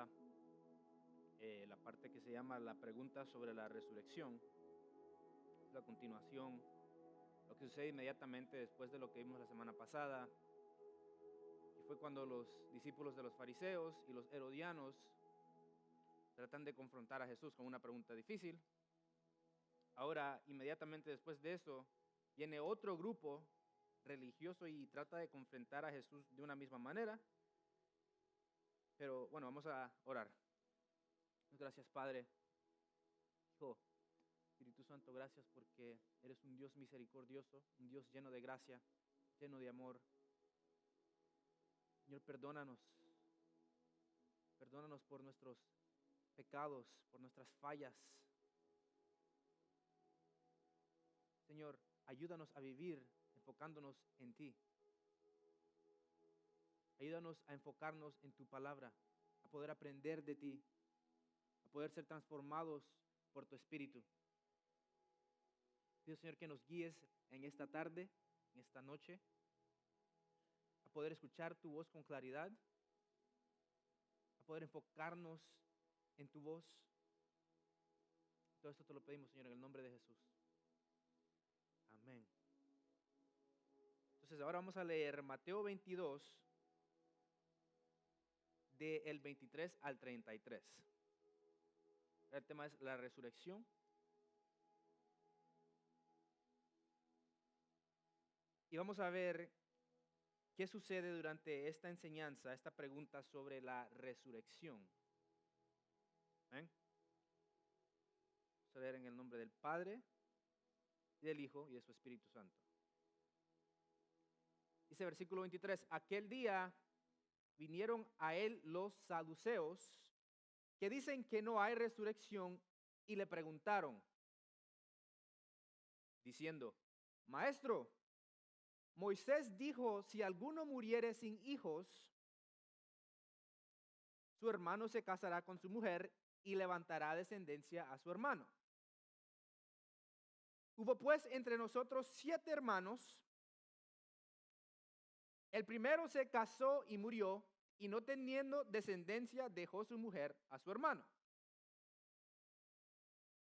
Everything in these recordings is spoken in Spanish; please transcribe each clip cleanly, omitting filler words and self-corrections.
a la parte que se llama la pregunta sobre la resurrección. Es la continuación, lo que sucede inmediatamente después de lo que vimos la semana pasada, que fue cuando los discípulos de los fariseos y los herodianos tratan de confrontar a Jesús con una pregunta difícil. Ahora, inmediatamente después de eso, viene otro grupo religioso y trata de confrontar a Jesús de una misma manera. Pero bueno, vamos a orar. Gracias, Padre. Hijo, Espíritu Santo, gracias porque eres un Dios misericordioso, un Dios lleno de gracia, lleno de amor. Señor, perdónanos. Perdónanos por nuestros pecados, por nuestras fallas. Señor, ayúdanos a vivir enfocándonos en ti. Ayúdanos a enfocarnos en tu palabra, a poder aprender de ti, a poder ser transformados por tu Espíritu. Pido, Señor, que nos guíes en esta tarde, en esta noche, a poder escuchar tu voz con claridad, a poder enfocarnos en tu voz. Todo esto te lo pedimos, Señor, en el nombre de Jesús. Amén. Entonces ahora vamos a leer Mateo 22, del 23 al 33. El tema es la resurrección. Y vamos a ver qué sucede durante esta enseñanza, esta pregunta sobre la resurrección. ¿Ven? Vamos a leer en el nombre del Padre, del Hijo y de su Espíritu Santo. Dice versículo 23, aquel día vinieron a él los saduceos, que dicen que no hay resurrección, y le preguntaron, diciendo, Maestro, Moisés dijo, si alguno muriere sin hijos, su hermano se casará con su mujer y levantará descendencia a su hermano. Hubo pues entre nosotros 7 hermanos. El primero se casó y murió, y no teniendo descendencia dejó su mujer a su hermano.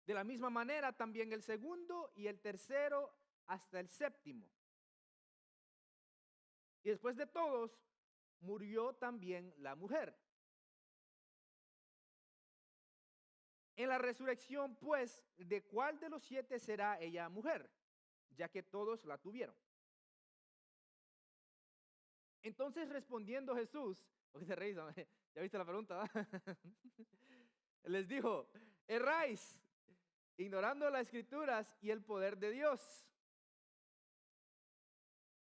De la misma manera también el segundo y el tercero hasta el séptimo. Y después de todos, murió también la mujer. En la resurrección, pues, ¿de cuál de los 7 será ella mujer? Ya que todos la tuvieron. Entonces respondiendo Jesús, ¿por qué se reís? ¿Ya viste la pregunta? Les dijo, erráis, ignorando las escrituras y el poder de Dios.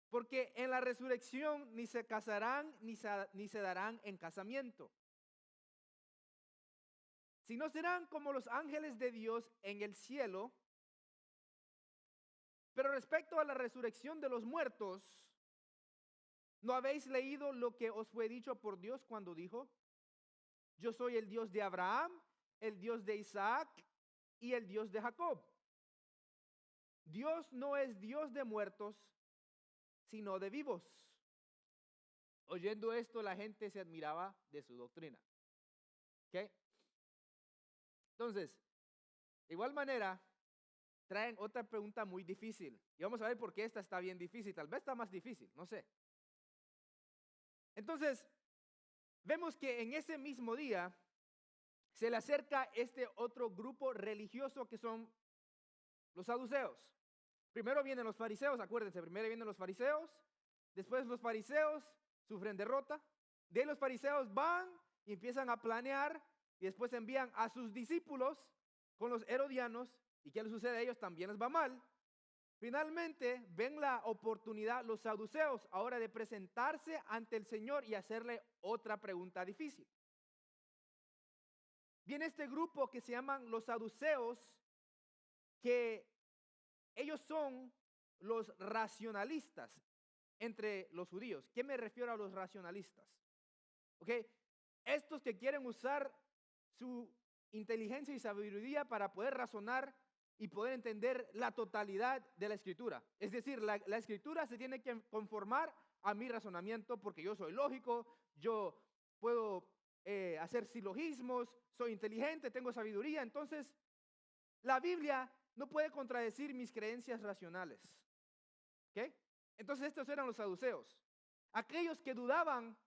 Porque en la resurrección ni se casarán ni se darán en casamiento, sino serán como los ángeles de Dios en el cielo. Pero respecto a la resurrección de los muertos, ¿no habéis leído lo que os fue dicho por Dios cuando dijo, yo soy el Dios de Abraham, el Dios de Isaac y el Dios de Jacob? Dios no es Dios de muertos, sino de vivos. Oyendo esto, la gente se admiraba de su doctrina. ¿Ok? Entonces, de igual manera, traen otra pregunta muy difícil. Y vamos a ver por qué esta está bien difícil. Tal vez está más difícil, no sé. Entonces, vemos que en ese mismo día se le acerca este otro grupo religioso que son los saduceos. Primero vienen los fariseos, acuérdense, primero vienen los fariseos, después los fariseos sufren derrota, de ahí los fariseos van y empiezan a planear y después envían a sus discípulos con los herodianos y ¿qué les sucede a ellos? También les va mal. Finalmente ven la oportunidad los saduceos ahora de presentarse ante el Señor y hacerle otra pregunta difícil. Viene este grupo que se llaman los saduceos, que ellos son los racionalistas entre los judíos. ¿Qué me refiero a los racionalistas? ¿Ok? Estos que quieren usar su inteligencia y sabiduría para poder razonar y poder entender la totalidad de la escritura. Es decir, la escritura se tiene que conformar a mi razonamiento porque yo soy lógico, yo puedo hacer silogismos, soy inteligente, tengo sabiduría. Entonces, la Biblia no puede contradecir mis creencias racionales. ¿Ok? Entonces, estos eran los saduceos. Aquellos que dudaban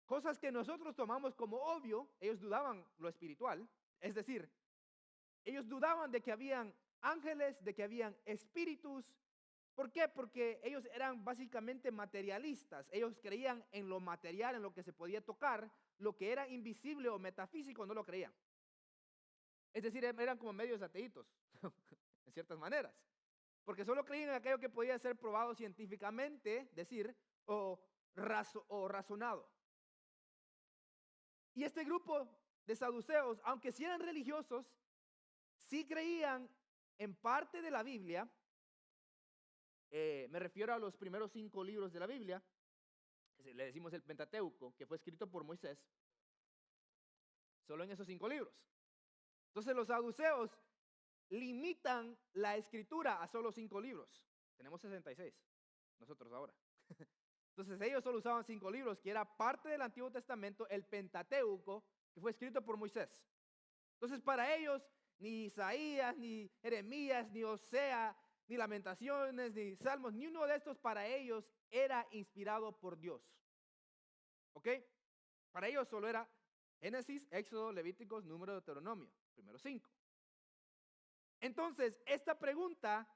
cosas que nosotros tomamos como obvio, ellos dudaban lo espiritual. Es decir, ellos dudaban de que habían ángeles, de que habían espíritus. ¿Por qué? Porque ellos eran básicamente materialistas. Ellos creían en lo material, en lo que se podía tocar. Lo que era invisible o metafísico no lo creían. Es decir, eran como medios ateitos, en ciertas maneras. Porque solo creían en aquello que podía ser probado científicamente, decir, o razonado. Y este grupo de saduceos, aunque sí eran religiosos, sí creían en parte de la Biblia. Me refiero a los primeros 5 libros de la Biblia, que le decimos el Pentateuco, que fue escrito por Moisés, solo en esos 5 libros. Entonces los saduceos limitan la escritura a solo 5 libros. Tenemos 66, nosotros ahora. Entonces ellos solo usaban 5 libros, que era parte del Antiguo Testamento, el Pentateuco, que fue escrito por Moisés. Entonces para ellos, ni Isaías, ni Jeremías, ni Osea, ni Lamentaciones, ni Salmos, ni uno de estos para ellos era inspirado por Dios. ¿Ok? Para ellos solo era Génesis, Éxodo, Levíticos, Número, Deuteronomio, primero 5. Entonces, esta pregunta,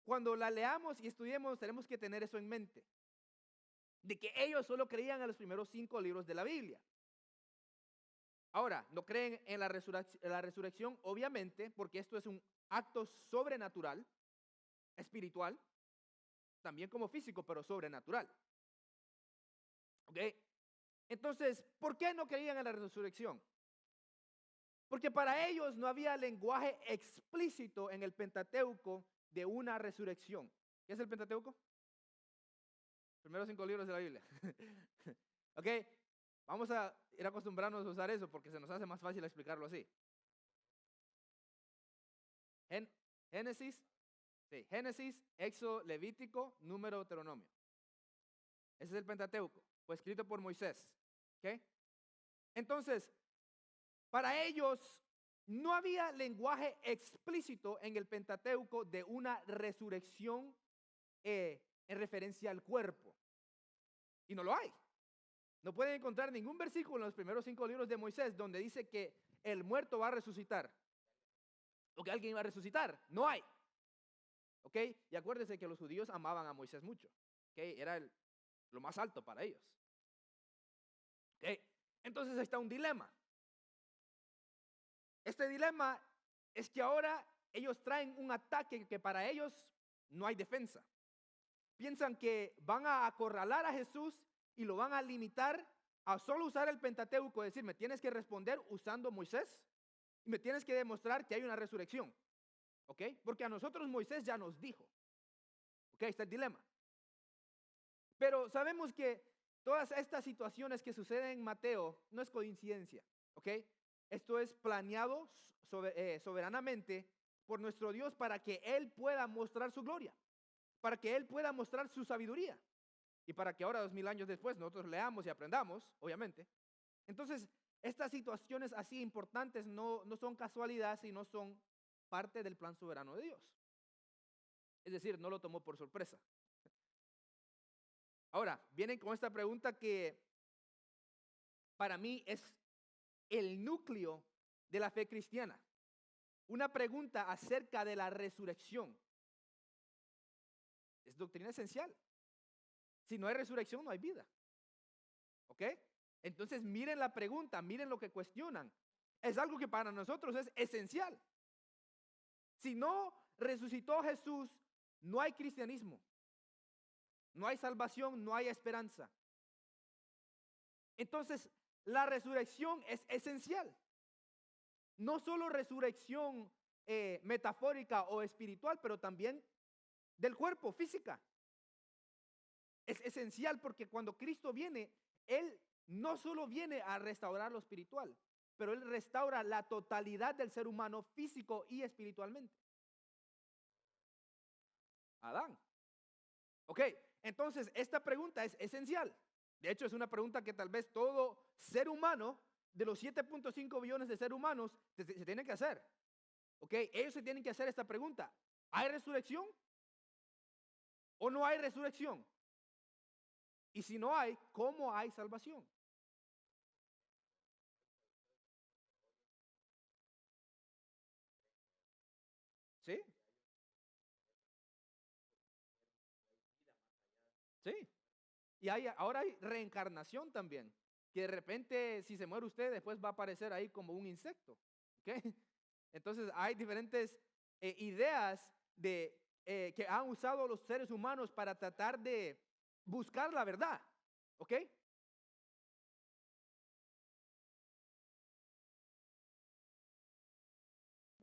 cuando la leamos y estudiemos, tenemos que tener eso en mente. De que ellos solo creían en los primeros 5 libros de la Biblia. Ahora, no creen en la resurrección, obviamente, porque esto es un acto sobrenatural, espiritual, también como físico, pero sobrenatural. ¿Ok? Entonces, ¿por qué no creían en la resurrección? Porque para ellos no había lenguaje explícito en el Pentateuco de una resurrección. ¿Qué es el Pentateuco? Primeros 5 libros de la Biblia. ¿Ok? Vamos a ir acostumbrarnos a usar eso porque se nos hace más fácil explicarlo así. Génesis, sí, Génesis, Éxodo, Levítico, Número, Deuteronomio. Ese es el Pentateuco. Fue escrito por Moisés. ¿Ok? Entonces, para ellos no había lenguaje explícito en el Pentateuco de una resurrección en referencia al cuerpo. Y no lo hay. No pueden encontrar ningún versículo en los primeros 5 libros de Moisés donde dice que el muerto va a resucitar. O que alguien va a resucitar. No hay. ¿Ok? Y acuérdense que los judíos amaban a Moisés mucho. ¿Ok? Era lo más alto para ellos. ¿Ok? Entonces ahí está un dilema. Este dilema es que ahora ellos traen un ataque que para ellos no hay defensa. Piensan que van a acorralar a Jesús y lo van a limitar a solo usar el Pentateuco, es decir, me tienes que responder usando Moisés y me tienes que demostrar que hay una resurrección. ¿Ok? Porque a nosotros Moisés ya nos dijo. ¿Ok? Está el dilema. Pero sabemos que todas estas situaciones que suceden en Mateo no es coincidencia. ¿Ok? Esto es planeado soberanamente por nuestro Dios para que Él pueda mostrar su gloria, para que Él pueda mostrar su sabiduría y para que ahora 2000 años después nosotros leamos y aprendamos, obviamente. Entonces, estas situaciones así importantes no son casualidad, sino son parte del plan soberano de Dios. Es decir, no lo tomó por sorpresa. Ahora, vienen con esta pregunta que para mí es el núcleo de la fe cristiana. Una pregunta acerca de la resurrección. Es doctrina esencial. Si no hay resurrección, no hay vida. ¿Ok? Entonces miren la pregunta, miren lo que cuestionan. Es algo que para nosotros es esencial. Si no resucitó Jesús, no hay cristianismo. No hay salvación, no hay esperanza. Entonces, la resurrección es esencial. No solo resurrección metafórica o espiritual, pero también del cuerpo, física. Es esencial porque cuando Cristo viene, Él no solo viene a restaurar lo espiritual, pero Él restaura la totalidad del ser humano físico y espiritualmente. Adán. Ok, entonces esta pregunta es esencial. De hecho, es una pregunta que tal vez todo ser humano, de los 7.5 billones de seres humanos, se tiene que hacer. ¿Ok? Ellos se tienen que hacer esta pregunta. ¿Hay resurrección o no hay resurrección? Y si no hay, ¿cómo hay salvación? ¿Sí? Sí. Y ahora hay reencarnación también. Que de repente, si se muere usted, después va a aparecer ahí como un insecto. ¿Ok? Entonces hay diferentes ideas que han usado los seres humanos para tratar de buscar la verdad. ¿Ok?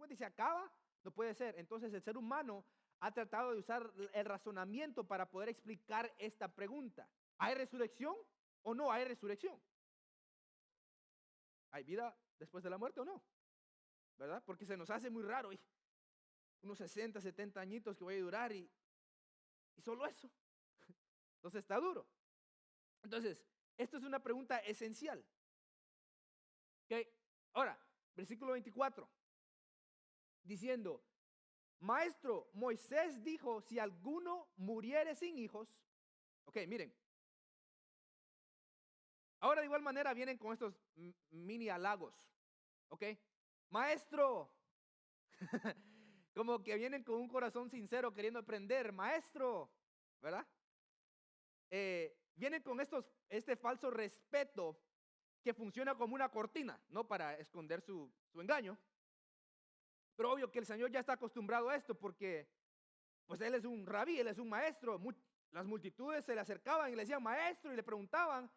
Y se acaba, no puede ser. Entonces el ser humano ha tratado de usar el razonamiento para poder explicar esta pregunta. ¿Hay resurrección o no hay resurrección? ¿Hay vida después de la muerte o no? ¿Verdad? Porque se nos hace muy raro, unos 60, 70 añitos que voy a durar y solo eso. Entonces está duro. Entonces, esto es una pregunta esencial. ¿Okay? Ahora, versículo 24, diciendo, Maestro, Moisés dijo, si alguno muriere sin hijos, ok, miren, ahora de igual manera vienen con estos mini halagos, ok, Maestro, como que vienen con un corazón sincero queriendo aprender, Maestro, ¿verdad? Vienen con este falso respeto que funciona como una cortina, ¿no? Para esconder su engaño. Pero obvio que el Señor ya está acostumbrado a esto porque pues Él es un rabí, Él es un maestro. Las multitudes se le acercaban y le decían maestro y le preguntaban.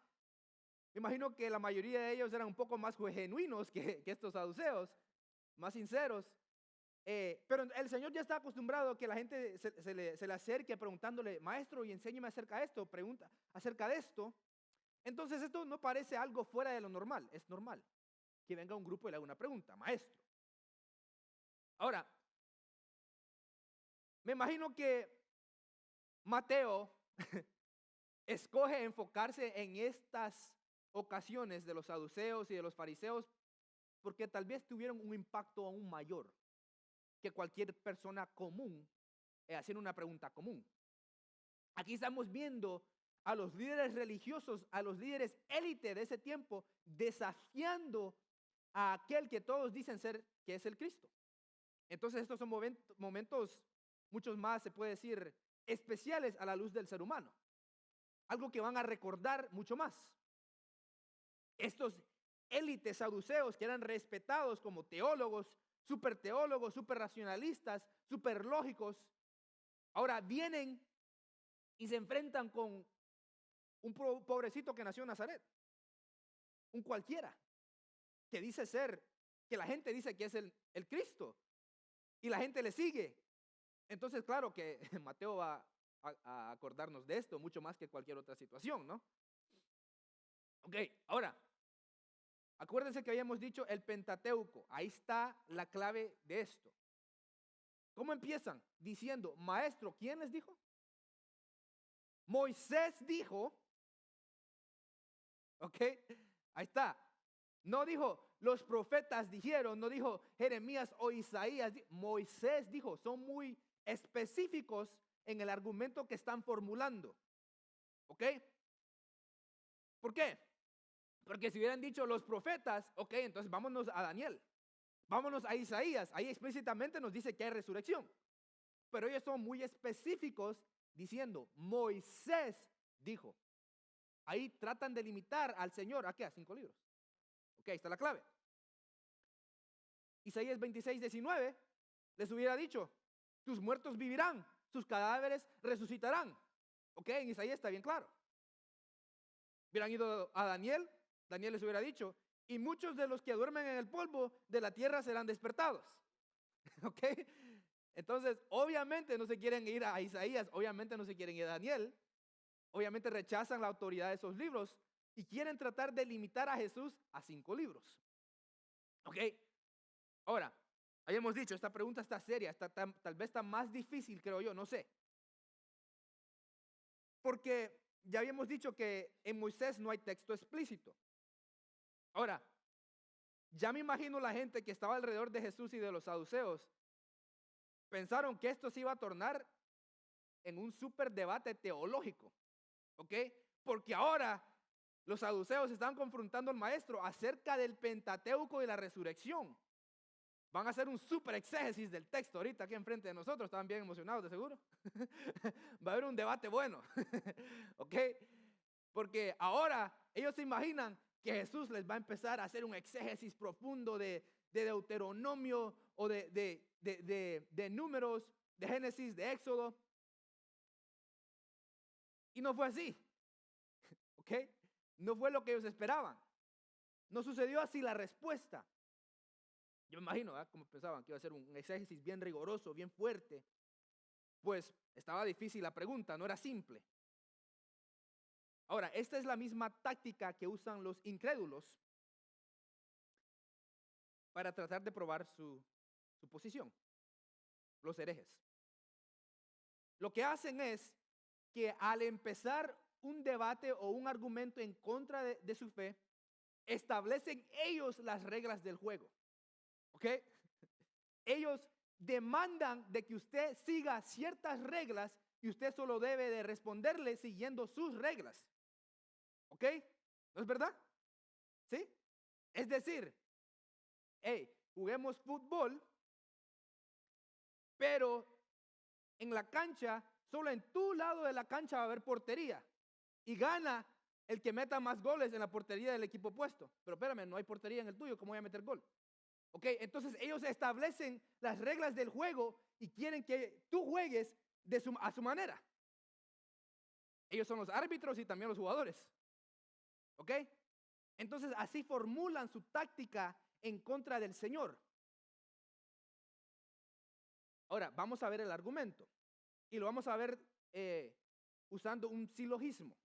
Me imagino que la mayoría de ellos eran un poco más genuinos que estos saduceos, más sinceros. Pero el Señor ya está acostumbrado a que la gente se le acerque preguntándole, maestro, y enséñeme acerca de esto, pregunta acerca de esto. Entonces esto no parece algo fuera de lo normal, es normal que venga un grupo y le haga una pregunta, maestro. Ahora, me imagino que Mateo escoge enfocarse en estas ocasiones de los saduceos y de los fariseos porque tal vez tuvieron un impacto aún mayor que cualquier persona común haciendo una pregunta común. Aquí estamos viendo a los líderes religiosos, a los líderes élite de ese tiempo, desafiando a aquel que todos dicen ser que es el Cristo. Entonces estos son momentos, muchos más se puede decir, especiales a la luz del ser humano. Algo que van a recordar mucho más. Estos élites saduceos que eran respetados como teólogos, super teólogos, super racionalistas, super lógicos, ahora vienen y se enfrentan con un pobrecito que nació en Nazaret, un cualquiera, que dice ser, que la gente dice que es el Cristo, y la gente le sigue. Entonces, claro que Mateo va a acordarnos de esto mucho más que cualquier otra situación, ¿no? Ok, ahora, acuérdense que habíamos dicho el Pentateuco, ahí está la clave de esto. ¿Cómo empiezan? Diciendo, maestro, ¿quién les dijo? Moisés dijo, ok, ahí está. No dijo, los profetas dijeron, no dijo Jeremías o Isaías, Moisés dijo, son muy específicos en el argumento que están formulando. ¿Ok? ¿Por qué? Porque si hubieran dicho los profetas, ok, entonces vámonos a Daniel, vámonos a Isaías, ahí explícitamente nos dice que hay resurrección. Pero ellos son muy específicos diciendo, Moisés dijo. Ahí tratan de limitar al Señor, ¿a qué? A 5 libros. Ok, ahí está la clave. Isaías 26:19 les hubiera dicho, tus muertos vivirán, sus cadáveres resucitarán. Ok, en Isaías está bien claro. Hubieran ido a Daniel, Daniel les hubiera dicho, y muchos de los que duermen en el polvo de la tierra serán despertados. Ok, entonces obviamente no se quieren ir a Isaías, obviamente no se quieren ir a Daniel, obviamente rechazan la autoridad de esos libros y quieren tratar de limitar a Jesús a 5 libros. Ok, ahora, habíamos dicho, esta pregunta está seria, tal vez está más difícil, creo yo, no sé. Porque ya habíamos dicho que en Moisés no hay texto explícito. Ahora, ya me imagino la gente que estaba alrededor de Jesús y de los saduceos, pensaron que esto se iba a tornar en un súper debate teológico, ¿ok? Porque ahora los saduceos están confrontando al maestro acerca del Pentateuco y la resurrección. Van a hacer un súper exégesis del texto ahorita aquí enfrente de nosotros. Estaban bien emocionados, de seguro. Va a haber un debate bueno, ¿ok? Porque ahora ellos se imaginan que Jesús les va a empezar a hacer un exégesis profundo de Deuteronomio o de Números, de Génesis, de Éxodo. Y no fue así, ¿ok? No fue lo que ellos esperaban. No sucedió así la respuesta. Yo me imagino, ¿verdad? Como pensaban que iba a ser un exégesis bien riguroso, bien fuerte. Pues estaba difícil la pregunta, no era simple. Ahora, esta es la misma táctica que usan los incrédulos para tratar de probar su posición, los herejes. Lo que hacen es que al empezar un debate o un argumento en contra de su fe, establecen ellos las reglas del juego, ¿ok? Ellos demandan de que usted siga ciertas reglas y usted solo debe de responderle siguiendo sus reglas, ¿ok? ¿No es verdad? ¿Sí? Es decir, hey, juguemos fútbol, pero en la cancha, solo en tu lado de la cancha va a haber portería. Y gana el que meta más goles en la portería del equipo opuesto. Pero espérame, no hay portería en el tuyo, ¿cómo voy a meter gol? Ok, entonces ellos establecen las reglas del juego y quieren que tú juegues a su manera. Ellos son los árbitros y también los jugadores. ¿Ok? Entonces así formulan su táctica en contra del Señor. Ahora, vamos a ver el argumento. Y lo vamos a ver usando un silogismo.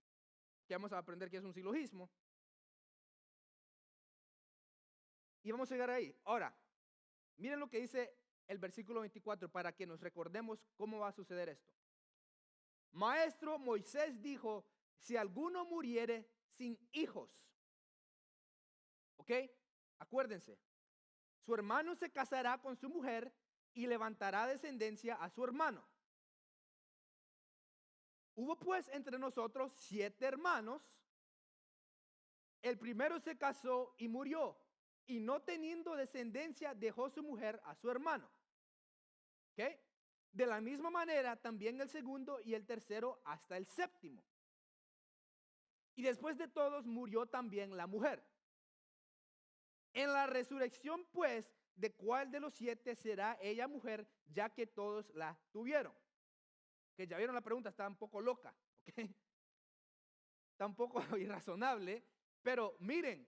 Que vamos a aprender qué es un silogismo. Y vamos a llegar ahí. Ahora, miren lo que dice el versículo 24 para que nos recordemos cómo va a suceder esto. Maestro, Moisés dijo, si alguno muriere sin hijos, ¿ok? Acuérdense, su hermano se casará con su mujer y levantará descendencia a su hermano. Hubo pues entre nosotros 7 hermanos. El primero se casó y murió, y no teniendo descendencia dejó su mujer a su hermano. ¿Ok? De la misma manera también el segundo y el tercero hasta el séptimo. Y después de todos murió también la mujer. En la resurrección, pues, ¿de cuál de los 7 será ella mujer, ya que todos la tuvieron? Que ya vieron la pregunta, está un poco loca, ¿ok? Está un poco irrazonable, pero miren.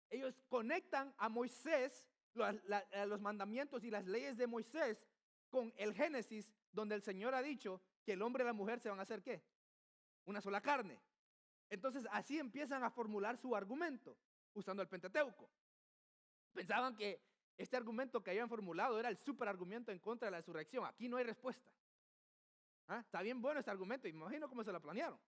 Ellos conectan a Moisés, los mandamientos y las leyes de Moisés con el Génesis, donde el Señor ha dicho que el hombre y la mujer se van a hacer ¿qué? Una sola carne. Entonces así empiezan a formular su argumento usando el Pentateuco. Pensaban que este argumento que habían formulado era el superargumento en contra de la resurrección. Aquí no hay respuesta. ¿Ah? Está bien bueno este argumento y me imagino cómo se lo planearon.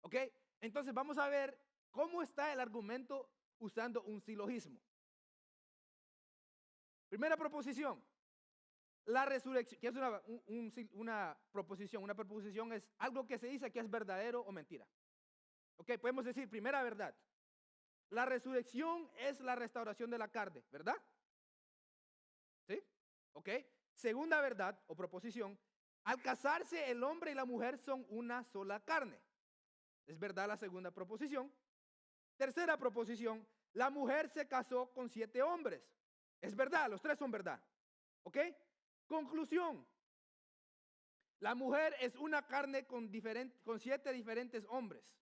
¿Ok? Entonces vamos a ver cómo está el argumento usando un silogismo. Primera proposición. La resurrección, que es una proposición. Una proposición es algo que se dice que es verdadero o mentira. Ok, podemos decir, primera verdad. La resurrección es la restauración de la carne, ¿verdad? ¿Sí? Ok. Segunda verdad o proposición. Al casarse el hombre y la mujer son una sola carne. Es verdad la segunda proposición. Tercera proposición. La mujer se casó con 7 hombres. Es verdad, los 3 son verdad. ¿Ok? Conclusión. La mujer es una carne con 7 diferentes hombres.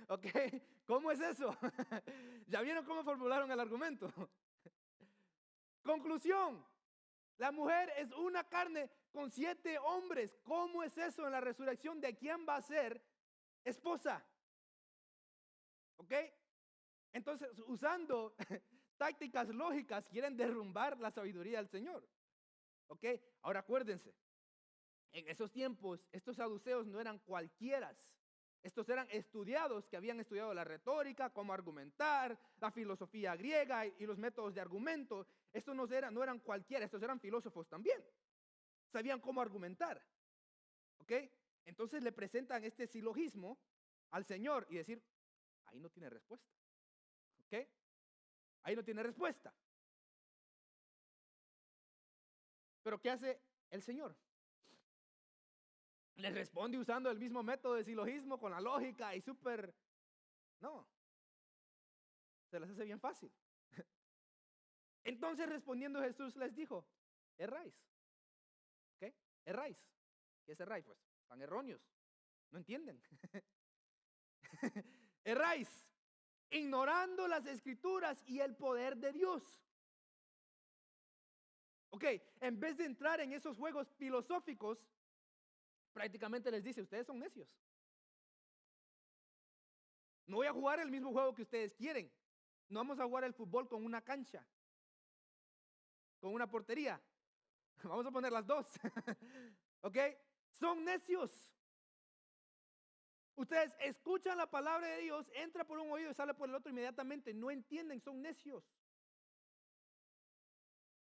¿Ok? ¿Cómo es eso? ¿Ya vieron cómo formularon el argumento? Conclusión. La mujer es una carne con 7 hombres. ¿Cómo es eso en la resurrección? ¿De quién va a ser esposa? ¿Ok? Entonces, usando tácticas lógicas quieren derrumbar la sabiduría del Señor. ¿Ok? Ahora acuérdense, en esos tiempos estos saduceos no eran cualquieras. Estos eran estudiados que habían estudiado la retórica, cómo argumentar, la filosofía griega y los métodos de argumento. Estos no eran cualquiera, estos eran filósofos también. Sabían cómo argumentar. ¿Ok? Entonces le presentan este silogismo al Señor y decir, ahí no tiene respuesta. ¿Ok? Ahí no tiene respuesta. Pero ¿qué hace el Señor? Les responde usando el mismo método de silogismo con la lógica y súper... No. Se las hace bien fácil. Entonces respondiendo Jesús les dijo, erráis. ¿Qué? Erráis. ¿Qué es erráis? Pues están erróneos. No entienden. Erráis, ignorando las escrituras y el poder de Dios. Ok, en vez de entrar en esos juegos filosóficos, prácticamente les dice, ustedes son necios. No voy a jugar el mismo juego que ustedes quieren. No vamos a jugar el fútbol con una cancha, con una portería. Vamos a poner las dos. ¿Ok? Son necios. Ustedes escuchan la palabra de Dios, entra por un oído y sale por el otro inmediatamente. No entienden, son necios.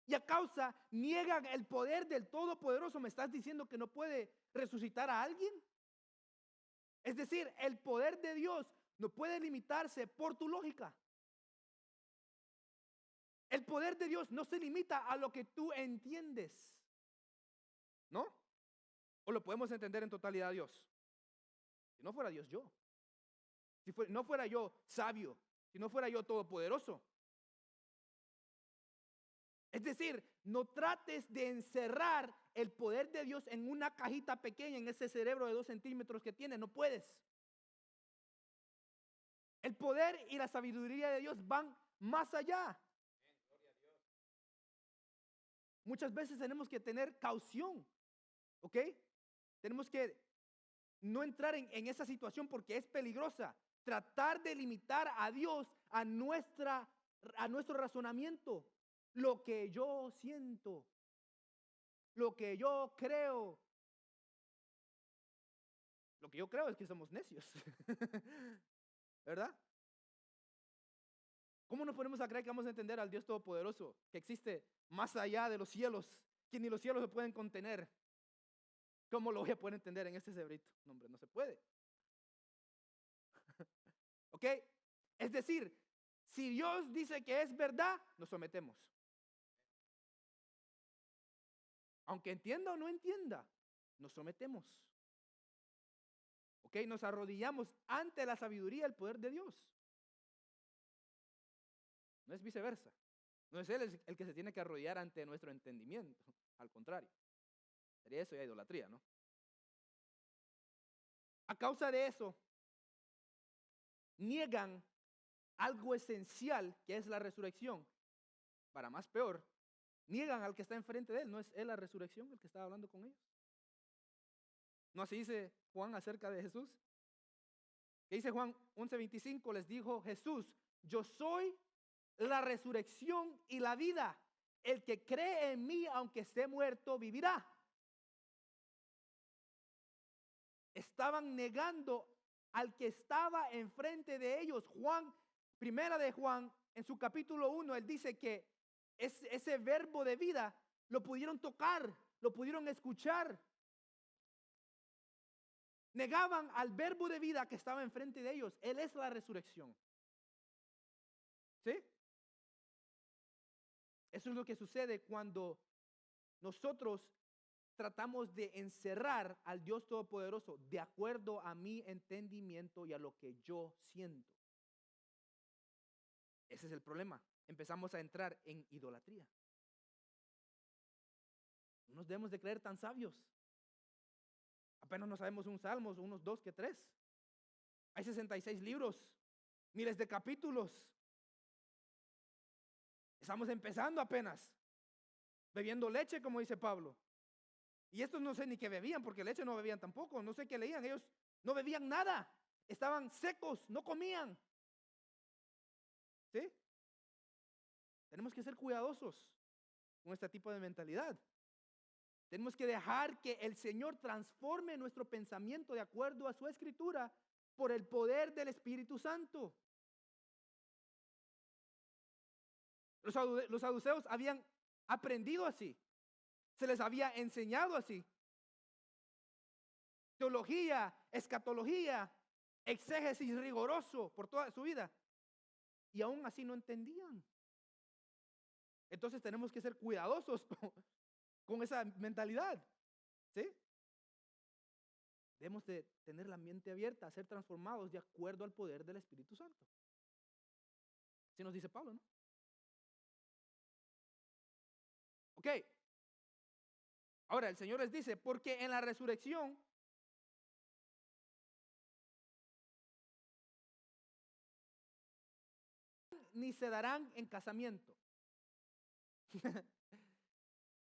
Y a causa niegan el poder del Todopoderoso. ¿Me estás diciendo que no puede resucitar a alguien? Es decir, el poder de Dios no puede limitarse por tu lógica. El poder de Dios no se limita a lo que tú entiendes, ¿no? O lo podemos entender en totalidad a Dios. Si no fuera Dios yo, si no fuera yo sabio, si no fuera yo todopoderoso. Es decir, no trates de encerrar el poder de Dios en una cajita pequeña, en ese cerebro de 2 centímetros que tiene, no puedes. El poder y la sabiduría de Dios van más allá. Muchas veces tenemos que tener caución, ¿ok? Tenemos que no entrar en esa situación porque es peligrosa. Tratar de limitar a Dios a nuestro razonamiento. Lo que yo siento, lo que yo creo. Lo que yo creo es que somos necios. ¿Verdad? ¿Cómo nos ponemos a creer que vamos a entender al Dios Todopoderoso, que existe más allá de los cielos, que ni los cielos se pueden contener? ¿Cómo lo voy a poder entender en este cerebrito? No, hombre, no se puede. ¿Ok? Es decir, si Dios dice que es verdad, nos sometemos. Aunque entienda o no entienda, nos sometemos. ¿Ok? Nos arrodillamos ante la sabiduría y el poder de Dios. No es viceversa. No es Él el que se tiene que arrodillar ante nuestro entendimiento. Al contrario. Sería eso ya idolatría, ¿no? A causa de eso, niegan algo esencial que es la resurrección. Para más peor, niegan al que está enfrente de él. ¿No es él la resurrección el que estaba hablando con ellos? ¿No así dice Juan acerca de Jesús? ¿Qué dice Juan 11:25? Les dijo Jesús, yo soy la resurrección y la vida. El que cree en mí, aunque esté muerto, vivirá. Estaban negando al que estaba enfrente de ellos. Primera de Juan, en su capítulo 1, él dice que ese verbo de vida lo pudieron tocar, lo pudieron escuchar. Negaban al verbo de vida que estaba enfrente de ellos. Él es la resurrección. ¿Sí? Eso es lo que sucede cuando nosotros tratamos de encerrar al Dios Todopoderoso de acuerdo a mi entendimiento y a lo que yo siento. Ese es el problema. Empezamos a entrar en idolatría. No nos debemos de creer tan sabios. Apenas no sabemos un salmo, unos 2 que 3. Hay 66 libros, miles de capítulos. Estamos empezando apenas, bebiendo leche, como dice Pablo. Y estos no sé ni qué bebían, porque leche no bebían tampoco. No sé qué leían. Ellos no bebían nada. Estaban secos, no comían. ¿Sí? Tenemos que ser cuidadosos con este tipo de mentalidad. Tenemos que dejar que el Señor transforme nuestro pensamiento de acuerdo a su escritura por el poder del Espíritu Santo. Los saduceos habían aprendido así. Se les había enseñado así. Teología, escatología, exégesis rigoroso por toda su vida. Y aún así no entendían. Entonces tenemos que ser cuidadosos con esa mentalidad. ¿Sí? Debemos de tener la mente abierta a ser transformados de acuerdo al poder del Espíritu Santo. Así nos dice Pablo, ¿no? Ok. Ahora el Señor les dice, porque en la resurrección ni se darán en casamiento.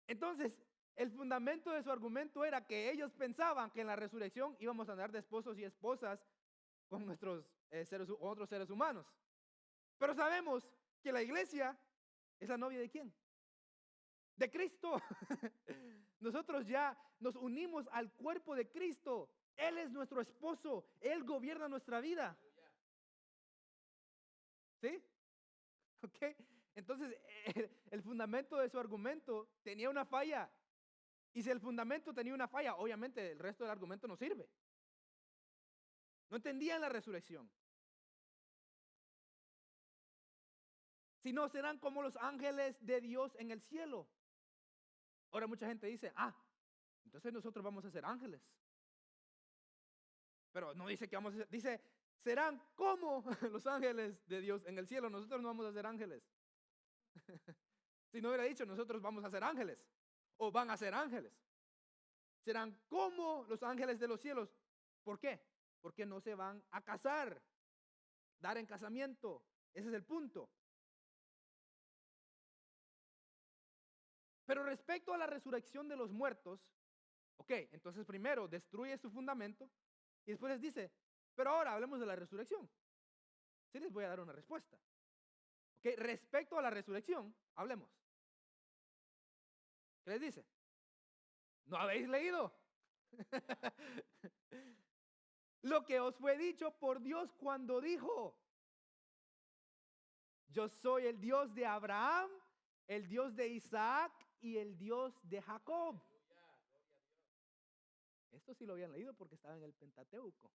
Entonces, el fundamento de su argumento era que ellos pensaban que en la resurrección íbamos a andar de esposos y esposas con nuestros otros seres humanos. Pero sabemos que la iglesia es la novia ¿de quién? De Cristo. Nosotros ya nos unimos al cuerpo de Cristo. Él es nuestro esposo. Él gobierna nuestra vida. ¿Sí? ¿Ok? Entonces, el fundamento de su argumento tenía una falla. Y si el fundamento tenía una falla, obviamente el resto del argumento no sirve. No entendían la resurrección. Si no, serán como los ángeles de Dios en el cielo. Ahora mucha gente dice, entonces nosotros vamos a ser ángeles. Pero no dice que vamos a ser, dice, serán como los ángeles de Dios en el cielo. Nosotros no vamos a ser ángeles. Si no hubiera dicho, nosotros vamos a ser ángeles. O van a ser ángeles. Serán como los ángeles de los cielos. ¿Por qué? Porque no se van a casar. Dar en casamiento. Ese es el punto. Pero respecto a la resurrección de los muertos, ok, entonces primero destruye su fundamento y después les dice, pero ahora hablemos de la resurrección. Sí les voy a dar una respuesta. Ok, respecto a la resurrección, hablemos. ¿Qué les dice? ¿No habéis leído? Lo que os fue dicho por Dios cuando dijo, yo soy el Dios de Abraham, el Dios de Isaac y el Dios de Jacob. Esto sí lo habían leído porque estaba en el Pentateuco.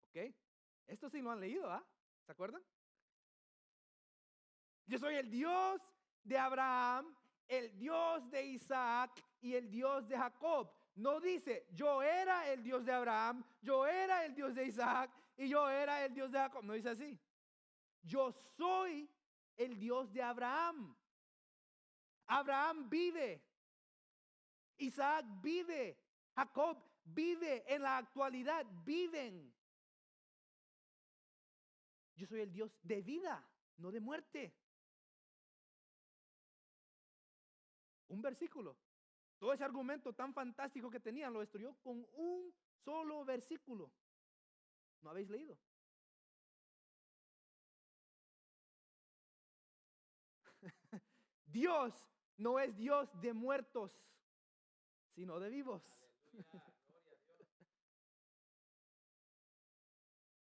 ¿Ok? Esto sí lo han leído, ¿Se acuerdan? Yo soy el Dios de Abraham, el Dios de Isaac y el Dios de Jacob. No dice, yo era el Dios de Abraham, yo era el Dios de Isaac y yo era el Dios de Jacob. No dice así. Yo soy el Dios de Abraham. Abraham vive. Isaac vive. Jacob vive. En la actualidad viven. Yo soy el Dios de vida, no de muerte. Un versículo. Todo ese argumento tan fantástico que tenían lo destruyó con un solo versículo. ¿No habéis leído? Dios no es Dios de muertos, sino de vivos.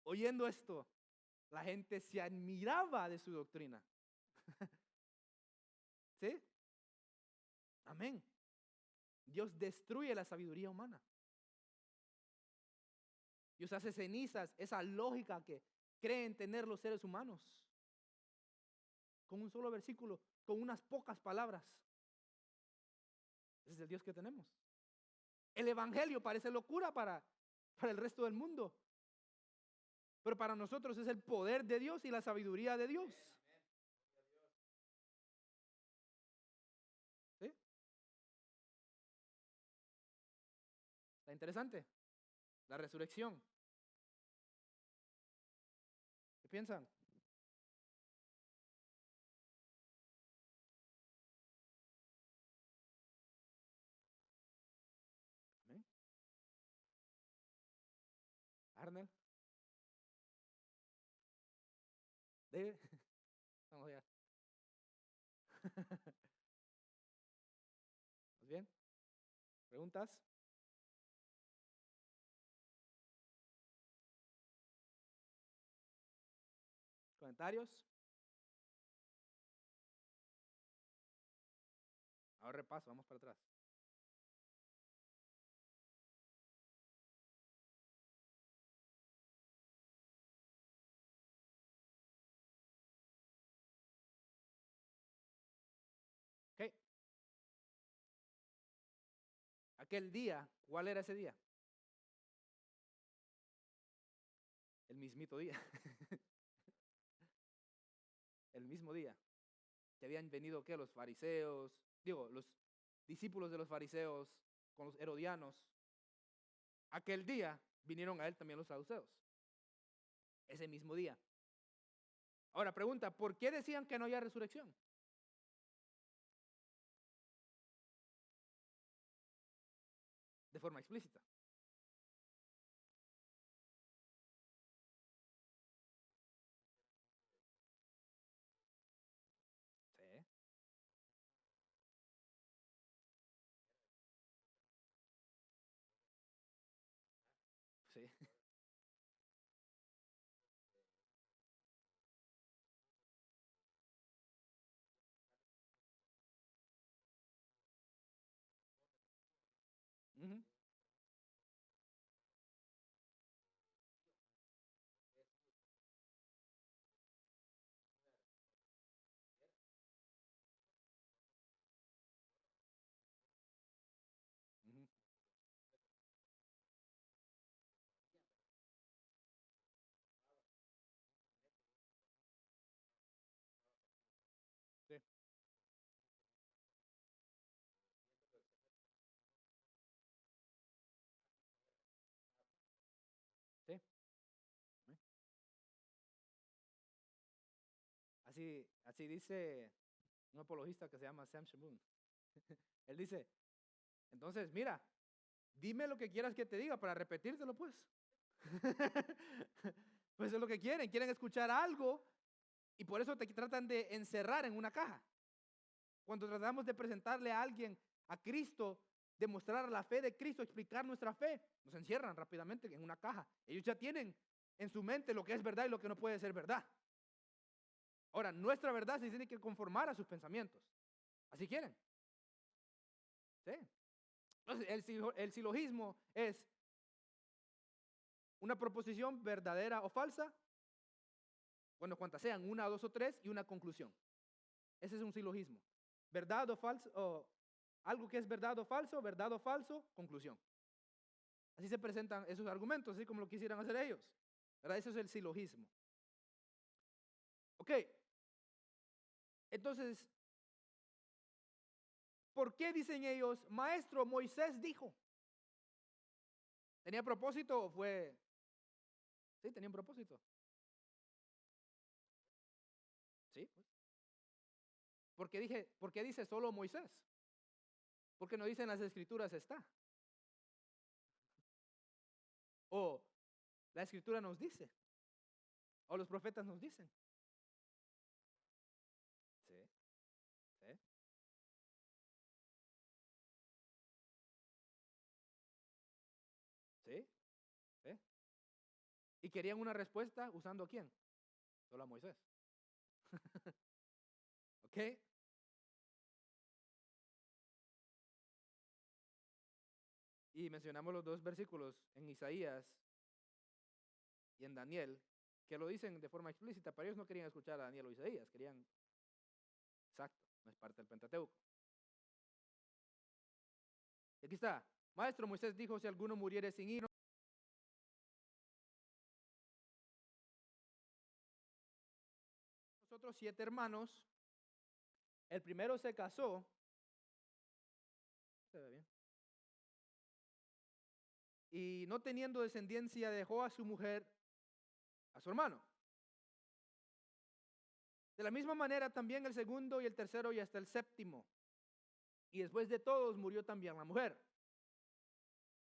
Oyendo esto, la gente se admiraba de su doctrina. ¿Sí? Amén. Dios destruye la sabiduría humana. Dios hace cenizas esa lógica que creen tener los seres humanos. Con un solo versículo, con unas pocas palabras. Ese es el Dios que tenemos. El evangelio parece locura para el resto del mundo. Pero para nosotros es el poder de Dios y la sabiduría de Dios. ¿Sí? Está interesante. La resurrección. ¿Qué piensan? ¿Amén? Arnel. David. Vamos allá. ¿Estás bien? ¿Preguntas? ¿Comentarios? Ahora repaso, vamos para atrás. Ok. Aquel día, ¿cuál era ese día? El mismito día. El mismo día. Que habían venido, ¿qué? Los fariseos, los discípulos de los fariseos con los herodianos. Aquel día vinieron a él también los saduceos. Ese mismo día. Ahora pregunta, ¿por qué decían que no había resurrección? De forma explícita. Sí, sí. Ujú, ujú, sí, sí. Así dice un apologista que se llama Sam Shamoun. Él dice, entonces, mira, dime lo que quieras que te diga para repetírselo, pues. Pues es lo que quieren escuchar algo y por eso te tratan de encerrar en una caja. Cuando tratamos de presentarle a alguien a Cristo, demostrar la fe de Cristo, explicar nuestra fe, nos encierran rápidamente en una caja. Ellos ya tienen en su mente lo que es verdad y lo que no puede ser verdad. Ahora, nuestra verdad se tiene que conformar a sus pensamientos. Así quieren. ¿Sí? Entonces, el silogismo es una proposición verdadera o falsa, bueno, cuantas sean, una, dos o tres, y una conclusión. Ese es un silogismo. Verdad o falso, o algo que es verdad o falso, conclusión. Así se presentan esos argumentos, así como lo quisieran hacer ellos. ¿Verdad? Eso es el silogismo. Ok. Entonces, ¿por qué dicen ellos, maestro, Moisés dijo? ¿Tenía propósito o fue? Sí, tenía un propósito. Sí, pues. ¿Por qué dice solo Moisés? Porque no dice en las escrituras está. O la escritura nos dice. O los profetas nos dicen. Sí, sí, sí, sí. Y querían una respuesta usando ¿a quién? Solo a Moisés. ¿Ok? Y mencionamos los dos versículos en Isaías y en Daniel, que lo dicen de forma explícita, pero ellos no querían escuchar a Daniel o Isaías, querían, exacto, no es parte del Pentateuco. Y aquí está, maestro, Moisés dijo, si alguno muriere sin hijos, nosotros 7 hermanos, el primero se casó, se ve bien, y no teniendo descendencia dejó a su mujer, a su hermano. De la misma manera también el segundo y el tercero y hasta el séptimo. Y después de todos murió también la mujer.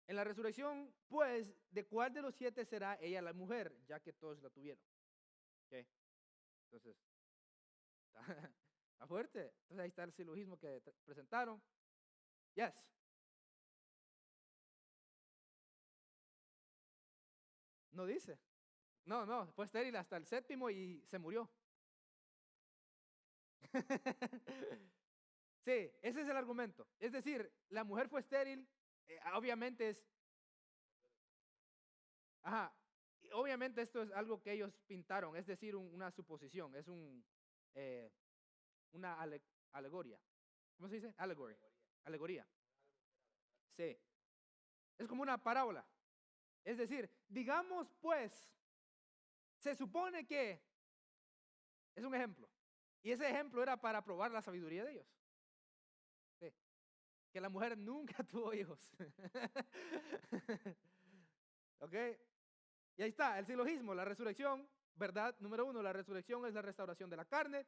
En la resurrección, pues, ¿de cuál de los 7 será ella la mujer? Ya que todos la tuvieron. ¿Okay? Entonces, Está fuerte. Entonces ahí está el silogismo que presentaron. Yes. No dice. No, fue estéril hasta el séptimo y se murió. Sí, ese es el argumento. Es decir, la mujer fue estéril, obviamente es, ajá, y obviamente esto es algo que ellos pintaron, es decir, una suposición, es una alegoría. ¿Cómo se dice? Allegory. Alegoría. Sí. Es como una parábola. Es decir, digamos pues, se supone que es un ejemplo. Y ese ejemplo era para probar la sabiduría de ellos. Sí. Que la mujer nunca tuvo hijos. ¿Ok? Y ahí está, el silogismo, la resurrección, verdad número 1, la resurrección es la restauración de la carne.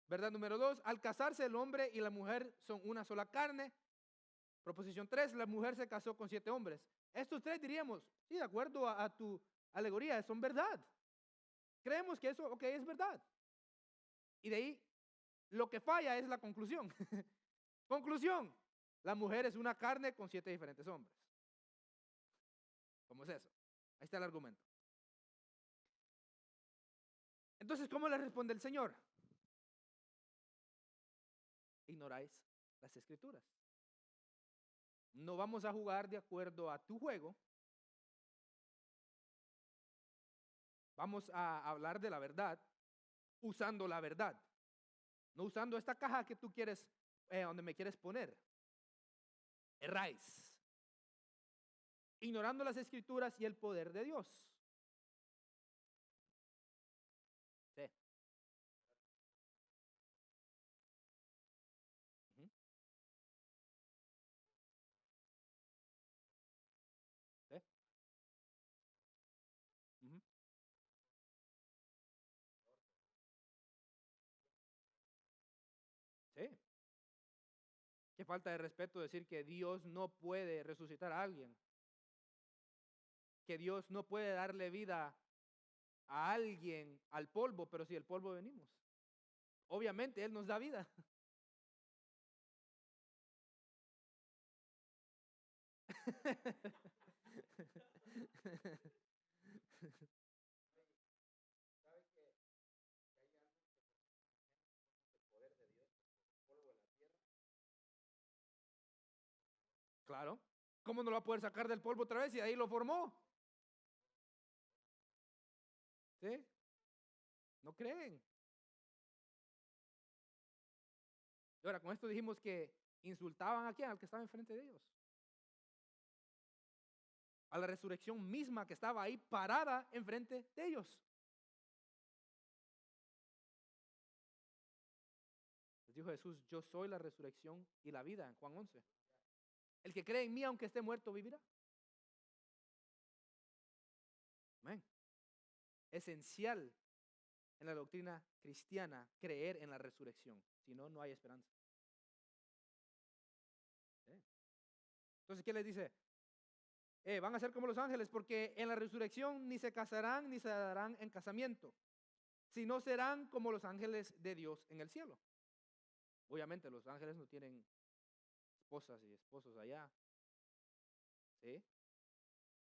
Verdad número 2, al casarse el hombre y la mujer son una sola carne. Proposición 3, la mujer se casó con 7 hombres. Estos 3 diríamos, sí, de acuerdo a tu alegoría, son verdad. Creemos que eso, ok, es verdad. Y de ahí, lo que falla es la conclusión. Conclusión, la mujer es una carne con 7 diferentes hombres. ¿Cómo es eso? Ahí está el argumento. Entonces, ¿cómo le responde el Señor? Ignoráis las escrituras. No vamos a jugar de acuerdo a tu juego. Vamos a hablar de la verdad usando la verdad. No usando esta caja que tú quieres, donde me quieres poner. Erráis. Ignorando las escrituras y el poder de Dios. Sí. Uh-huh. Sí. Uh-huh. Sí. Qué falta de respeto decir que Dios no puede resucitar a alguien. Que Dios no puede darle vida a alguien al polvo, pero si el polvo venimos. Obviamente Él nos da vida. Claro. ¿Cómo no lo va a poder sacar del polvo otra vez y ahí lo formó? ¿Sí? ¿No creen? Y ahora, con esto dijimos que insultaban a quién, al que estaba enfrente de ellos. A la resurrección misma que estaba ahí parada enfrente de ellos. Les dijo Jesús, yo soy la resurrección y la vida, en Juan 11. El que cree en mí, aunque esté muerto, vivirá. Amén. Esencial en la doctrina cristiana creer en la resurrección. Si no, no hay esperanza. ¿Sí? Entonces, ¿qué les dice? Van a ser como los ángeles, porque en la resurrección ni se casarán ni se darán en casamiento, sino serán como los ángeles de Dios en el cielo. Obviamente los ángeles no tienen esposas y esposos allá, ¿sí?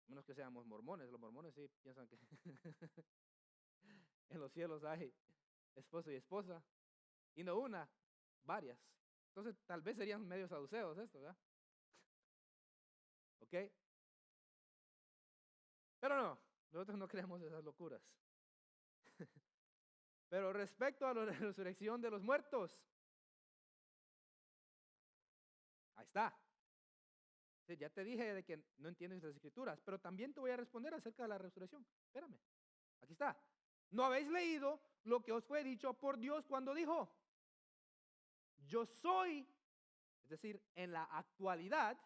A menos que seamos mormones. Los mormones sí piensan que en los cielos hay esposo y esposa, y no una, varias. Entonces tal vez serían medio saduceos esto, ¿verdad? ¿Ok? Pero no, nosotros no creemos esas locuras. Pero respecto a la resurrección de los muertos, ahí está. Sí, ya te dije de que no entiendes las escrituras, pero también te voy a responder acerca de la resurrección. Espérame, aquí está. ¿No habéis leído lo que os fue dicho por Dios cuando dijo, yo soy, es decir, en la actualidad,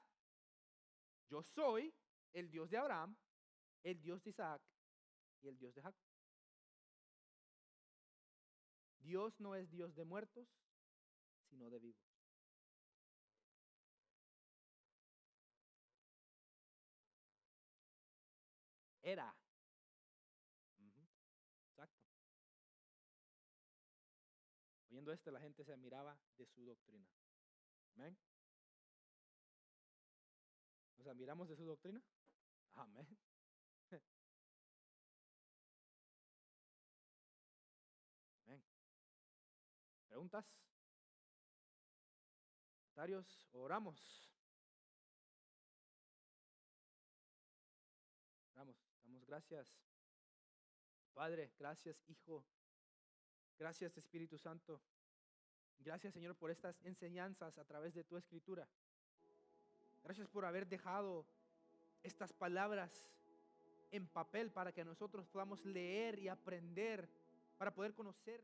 yo soy el Dios de Abraham, el Dios de Isaac y el Dios de Jacob? Dios no es Dios de muertos, sino de vivos. Era. Exacto. Oyendo haciendo esto, la gente se admiraba de su doctrina. Amén. ¿Nos admiramos de su doctrina? Amén. Amén. ¿Preguntas? ¿Comentarios? Oramos. Damos gracias. Padre, gracias, Hijo. Gracias, Espíritu Santo. Gracias, Señor, por estas enseñanzas a través de tu escritura. Gracias por haber dejado estas palabras en papel para que nosotros podamos leer y aprender, para poder conocer.